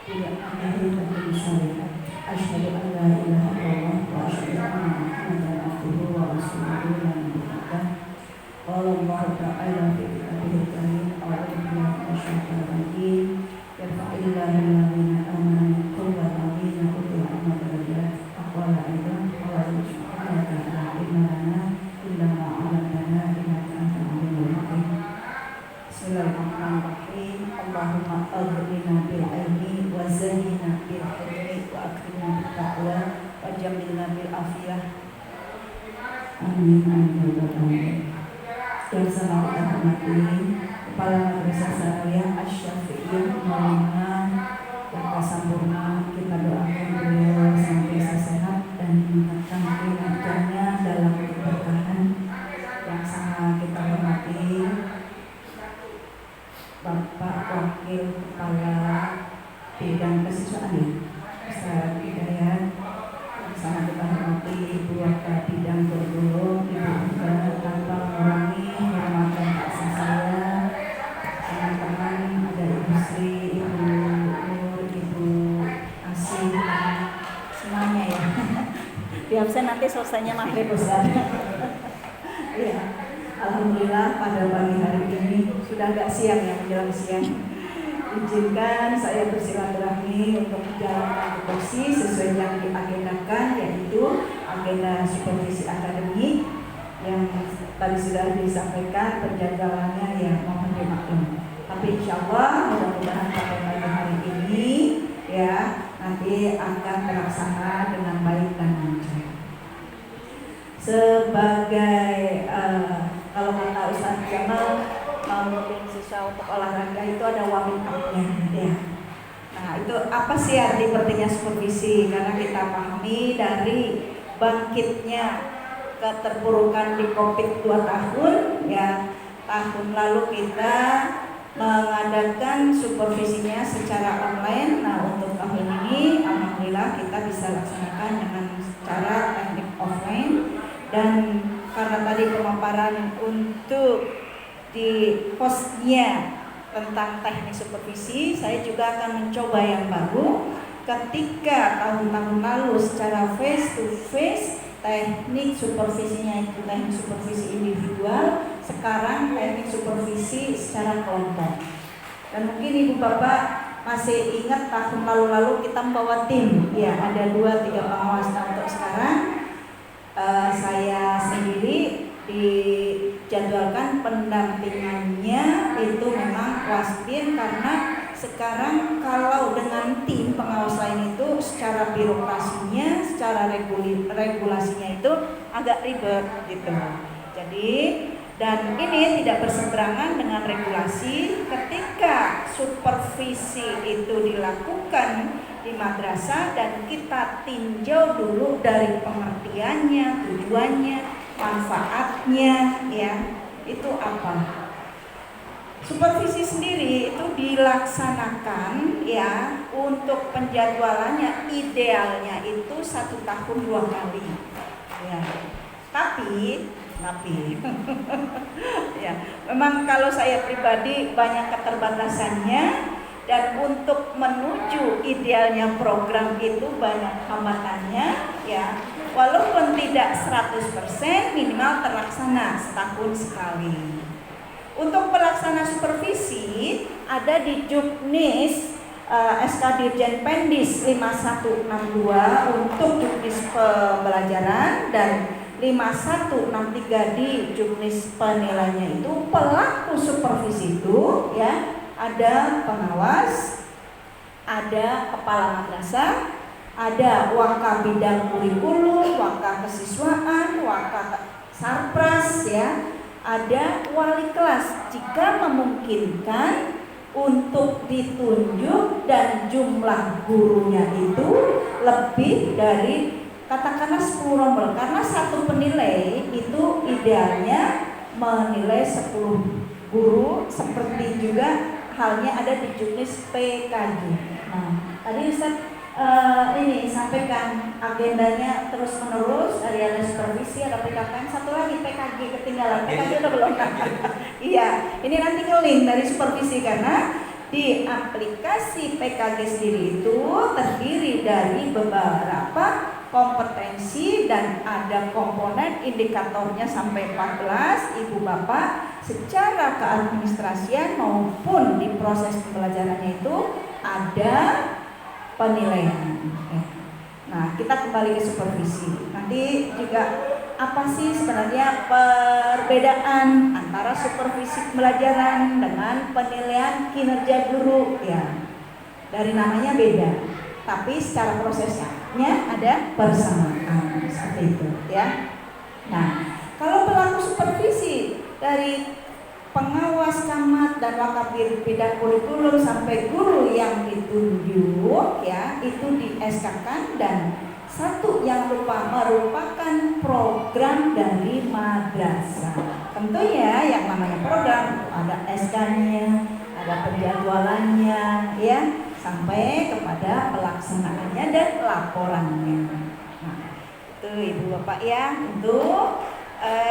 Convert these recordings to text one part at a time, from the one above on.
tidak akan menjadi syariat. Asyhadu an la ilaha illallah wa asyhadu anna Muhammadan abduhu wa rasuluhu la nabiyya. Qala Allah ta'ala fi kitabihil karim, a'udzu billahi minasyaitonir rajim. Yarfa'illahu alladhina amanu minkum wal ladzina utul ilma darajat. Aqwala aidan qala subhanahu wa ta'ala inna illa ma 'allamtana innaka antal alimul hakim. Bismillahirrahmanirrahim. Allahumma aghnina bil ilmi wa zayyina bil hilmi wa akrimna bit taqwa wa jamilna bil afiyah. Amin amin ya rabbal alamin. Yang sama kita hormati Kepala Madrasah Sanawiyah Asy-Syafi'iyah Maulana Dr. Sampurna, kita doakan beliau senantiasa sehat dan meningkatkan kinerjanya dalam keberkahan. Yang sama kita hormati Bapak Wakil Kepala Bidang Kesiswaan Ustaz Hidayat. Yang sama kita hormati Ibu Wakil Bidang Kurikulum, Ibu juga tanpa mengurangi hormatan paksa saya. Teman-teman ada Ibu Sri, Ibu Nur, Ibu Asih, semuanya ya. Di absen nanti selesainya maghrib Ustaz. Iya. Alhamdulillah pada pagi hari ini sudah agak siang ya, menjelang siang. Izinkan saya bersilaturahmi untuk menjalankan tupoksi sesuai yang diagendakan, yaitu agenda supervisi akademik yang tadi sudah disampaikan penjadwalannya, yang mohon dimaklum. Tapi insya Allah mudah-mudahan pada pagi hari ini ya nanti akan terlaksana dengan baik dan lancar. Sebagai kalau kata Ustaz Jamal, memimpin siswa untuk olahraga itu ada warming up-nya ya. Nah itu apa sih arti pentingnya supervisi? Karena kita pahami dari bangkitnya keterpurukan di COVID 2 tahun ya, tahun lalu kita mengadakan supervisinya secara online. Nah untuk tahun ini alhamdulillah kita bisa laksanakan dengan cara teknik offline. Dan karena tadi pemaparan untuk di hostnya tentang teknik supervisi, saya juga akan mencoba yang baru. Ketika tahun-tahun lalu secara face to face teknik supervisinya itu teknik supervisi individual, sekarang teknik supervisi secara kelompok. Dan mungkin ibu bapak masih ingat tahun lalu kita membawa tim ya, ada 2-3 pengawas. Nah untuk sekarang saya sendiri dijadwalkan pendampingannya itu memang waspin, karena sekarang kalau dengan tim pengawas lain itu secara birokrasinya, secara regulasinya itu agak ribet gitu. Jadi dan ini tidak berseberangan dengan regulasi. Ketika supervisi itu dilakukan di madrasah dan kita tinjau dulu dari pengertiannya, tujuannya, manfaatnya ya, itu apa. Supervisi sendiri itu dilaksanakan ya, untuk penjadwalannya idealnya itu 1 tahun 2 kali ya. Tapi ya, memang kalau saya pribadi banyak keterbatasannya, dan untuk menuju idealnya program itu banyak hambatannya ya. Walaupun tidak 100% minimal terlaksana setahun sekali. Untuk pelaksana supervisi ada di Juknis SK Dirjen Pendis 5162 untuk Juknis pembelajaran, dan 5163 di Juknis penilaiannya itu pelaku supervisi itu ya. Ada pengawas, ada kepala madrasah, ada waka bidang kurikulum, waka kesiswaan, waka sarpras ya, ada wali kelas jika memungkinkan untuk ditunjuk, dan jumlah gurunya itu lebih dari katakanlah 10 rombel, karena satu penilai itu idealnya menilai 10 guru, seperti juga halnya ada di Juknis PKG. Nah, tadi Ustaz ini sampaikan agendanya terus menerus, dari ada supervisi, ada PKKM, satu lagi PKG ketinggalan. PKG udah belum. Iya, ini nanti nge-link dari supervisi, karena di aplikasi PKG sendiri itu terdiri dari beberapa kompetensi dan ada komponen indikatornya sampai 14 Ibu Bapak. Secara keadministrasian maupun di proses pembelajarannya itu ada penilaian. Nah, kita kembali ke supervisi. Nanti juga apa sih sebenarnya perbedaan antara supervisi pembelajaran dengan penilaian kinerja guru ya. Dari namanya beda, tapi secara prosesnya ada persamaan seperti itu ya. Nah, kalau pelaku supervisi dari pengawas camat dan wakapir bidang kurikulum sampai guru yang ditunjuk ya, itu di SK-kan. Dan satu yang merupakan program dari madrasah. Tentunya yang namanya program ada SK-nya, ada penjadwalannya ya, sampai kepada pelaksanaannya dan laporannya. Nah, itu Ibu Bapak ya, untuk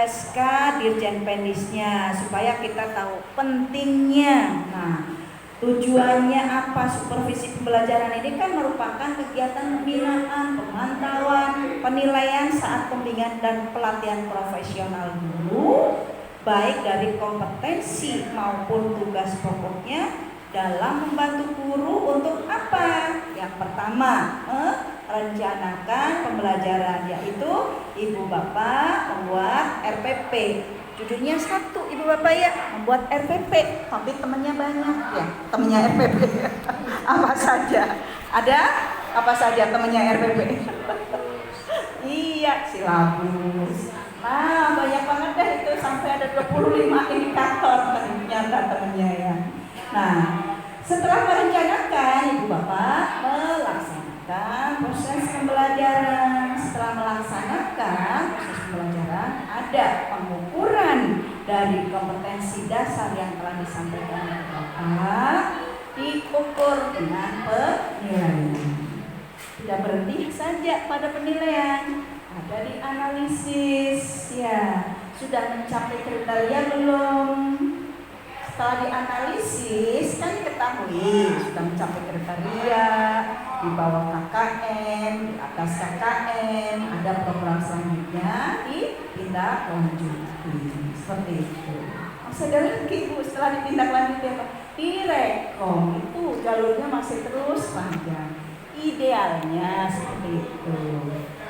SK Dirjen Pendisnya supaya kita tahu pentingnya. Nah, tujuannya apa? Supervisi pembelajaran ini kan merupakan kegiatan pembinaan, pemantauan, penilaian saat pembimbingan dan pelatihan profesional guru, baik dari kompetensi maupun tugas pokoknya dalam membantu guru untuk apa? Yang pertama, rencanakan pembelajaran, yaitu Ibu Bapak membuat RPP. Judulnya satu Ibu Bapak ya, membuat RPP, tapi temannya banyak ya, temannya RPP. Apa saja? Ada apa saja temannya RPP? Iya, silabus. Nah, banyak banget deh itu, sampai ada 25 indikator ternyata temannya ya. Nah, setelah merencanakan, Ibu Bapak melaksanakan proses pembelajaran. Setelah melaksanakan proses pembelajaran, ada pengukuran dari kompetensi dasar yang telah disampaikan oleh Bapak, diukur dengan penilaian. Tidak berhenti saja pada penilaian, ada di analisis ya, sudah mencapai kriteria belum? Setelah dianalisis kan diketahui sudah mencapai kriteria, di bawah KKM, di atas KKM, ada program selanjutnya ditindaklanjuti seperti itu. Masih ada lagi Bu, setelah ditindaklanjuti apa? Direkom, itu jalurnya masih terus panjang. Idealnya seperti itu.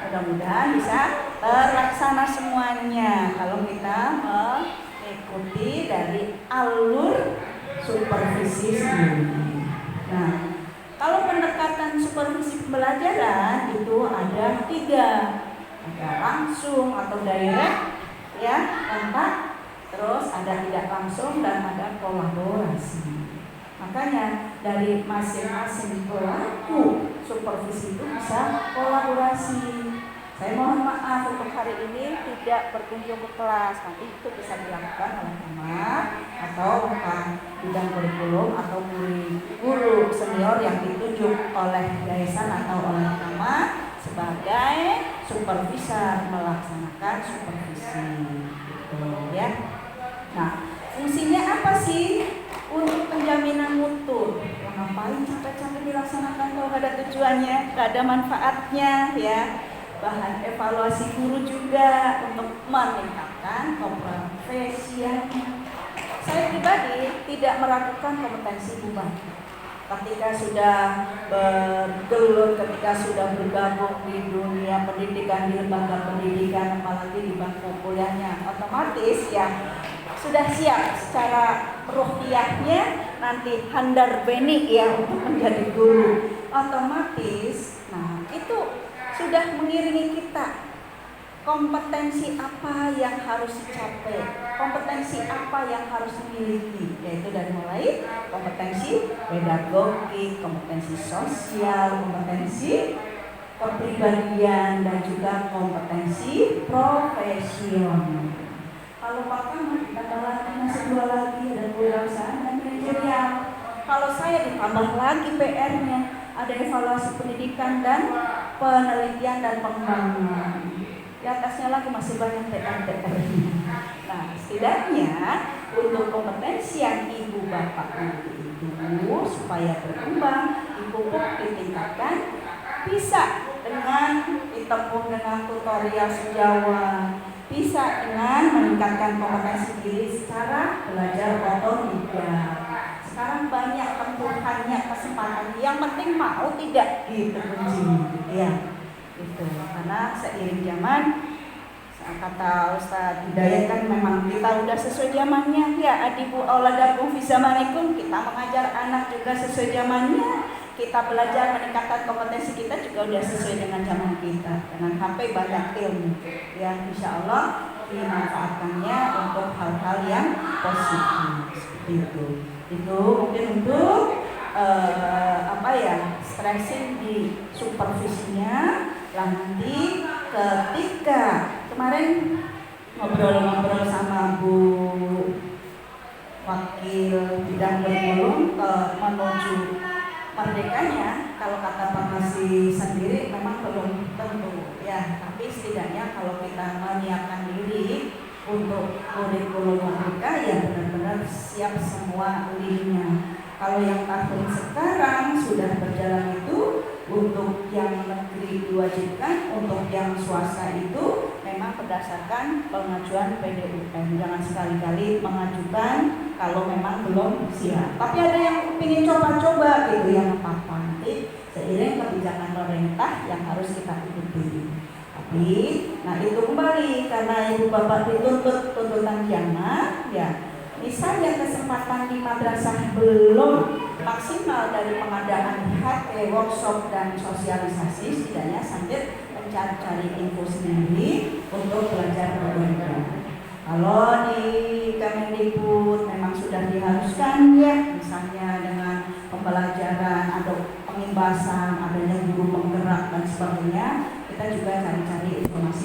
Mudah-mudahan bisa terlaksana semuanya kalau kita mengikuti dari alur supervisi sendiri. Nah, kalau pendekatan supervisi pembelajaran itu ada 3, ada langsung atau direct, ya, kontak, terus ada tidak langsung dan ada kolaborasi. Makanya dari masing-masing pelaku supervisi itu bisa kolaborasi. Saya mohon maaf untuk hari ini tidak berkunjung ke kelas, nanti itu bisa dilakukan oleh camat atau bidang kurikulum atau guru senior yang ditunjuk oleh yayasan atau oleh camat sebagai supervisor melaksanakan supervisi. Gitu, ya. Nah, fungsinya apa sih? Untuk penjaminan mutu. Ya, ngapain capek-capek dilaksanakan kalau gak ada tujuannya, gak ada manfaatnya ya. Bahan evaluasi guru juga untuk meningkatkan kompetensinya. Saya pribadi tidak meragukan kompetensi Bu Bapak. Ketika sudah bergelut, ketika sudah bergabung di dunia pendidikan, di lembaga pendidikan, apalagi di bangku kuliahnya, otomatis ya sudah siap secara ruhiyahnya nanti handar beni ya untuk menjadi guru. Otomatis, nah itu sudah mengiringi kita. Kompetensi apa yang harus dicapai, kompetensi apa yang harus dimiliki, yaitu dari mulai kompetensi pedagogi, kompetensi sosial, kompetensi kepribadian, dan juga kompetensi profesional. Kalau Pak Kamat ditambah lagi masih 2 lagi, ada kewirausahaan dan manajerial. Kalau saya ditambah lagi PR-nya, ada evaluasi pendidikan dan penelitian dan pengembangan. Di atasnya lagi masih banyak PR-nya. Nah, setidaknya untuk kompetensi yang Ibu Bapak nanti itu supaya berkembang, dipupuk, ditingkatkan, bisa dengan ditempuh dengan tutorial sejawat, bisa dengan meningkatkan kompetensi diri secara belajar otodidak. Sekarang banyak tempuhannya, kesempatan, yang penting mau tidak gitu kuncinya, ya itu. Karena seiring zaman, kata Ustadz Hidayat kan memang kita udah sesuai zamannya ya, adibu auladakum fi zamanikum, kita mengajar anak juga sesuai zamannya, kita belajar meningkatkan kompetensi kita juga udah sesuai dengan zaman kita, dengan HP banyak ilmu ya, insya Allah dimanfaatkannya untuk hal-hal yang positif seperti itu. Itu mungkin untuk stressing di supervisinya. Lah nanti ketika kemarin ngobrol-ngobrol sama Bu Wakil Bidang Kurikulum menuju merdekanya, kalau kata Pak Kasih sendiri memang belum tentu ya, tapi setidaknya kalau kita menyiapkan diri untuk kurikulum merdeka ya benar-benar siap semua linknya. Kalau yang tahun sekarang sudah berjalan itu, untuk yang negeri diwajibkan, untuk yang swasta itu memang berdasarkan pengajuan PDUM. Jangan sekali-kali mengajukan kalau memang belum siap. Tapi ada yang ingin coba-coba gitu, yang apa-apa, nanti seiring kebijakan pemerintah yang harus kita ikuti. Tapi, nah itu kembali karena ibu bapak dituntut tuntutan kiamat, ya. Misalnya kesempatan di madrasah belum maksimal dari pengadaan HT, workshop dan sosialisasi, setidaknya sambil mencari info sendiri untuk belajar berbeda. Kalau di Kemendikbud memang sudah diharuskan ya, misalnya dengan pembelajaran atau pengimbasan, adanya guru penggerak dan sebagainya, kita juga cari-cari informasi